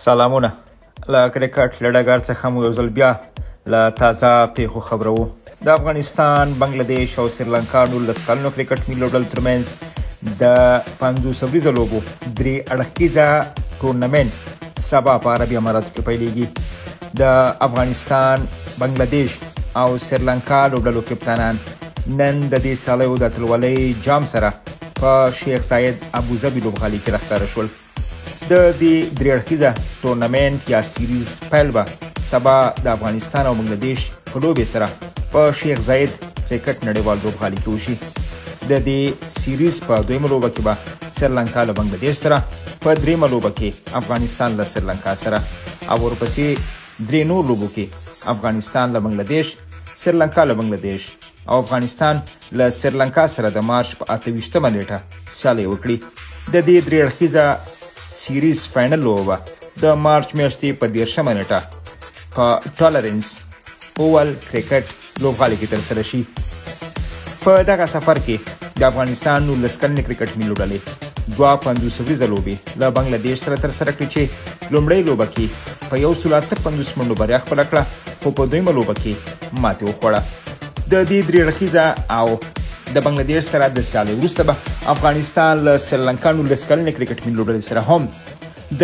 سلامونه له کرکټ له ډګر څخه مو یو ځل بیا له تازه پیښو خبرو. د افغانستان، بنګلادیش او سریلانکا 19 کلونو کرکټ ملي لوبډلو ترمنځ د 50 ورځو لوبو درې اړخیزه ټورنمنټ سبا په عربي اماراتو کې پیلېږي. د افغانستان، بنګلادیش او سریلانکا لوبډلو کپتانان نن د دې سالیو د اتلولۍ جام سره په شیخ زاید ابوظبي لوبغالي کې راښکاره شول. د دې درې اړخیزه ټورنمنټ یا سیریز پیل به سبا د افغانستان او بنګلادیش په لوبې سره په شیخ زاید کرکټ نړیوال لوبغالي کې وشي. د دې سیریز په دویمه لوبه کې به سریلانکا له بنګلادیش سره، په دریمه لوبه کې افغانستان له سریلانکا سره او ورپسې درې نور لوبو کې افغانستان له بنګلادیش، سریلانکا له بنګلادیش او افغانستان له سریلانکا سره د مارچ په 28مه نیټه سیالي وکړي. د دې درې اړخیزه سیریز فاینل لوبه د مارچ میاشتې په 30مه نیټه په ټالرنس اوول کرکټ لوبغالي کې ترسره شي. په دغه سفر کې د افغانستان 19 کلنې کرکټ ملي لوبډلې 52 ورځې لوبې له بنګلادیش سره ترسره کړې چې لومړۍ لوبه کې په 158 منډو بریا خپله کړه، خو په دویمه لوبه کې ماتې وخوړه. د دې درې اړخیزه او د بنګلادیش سره د سیالۍ وروسته به افغانستان له سریلانکا 19 کلنې کرکټ ملي لوبډلې سره هم د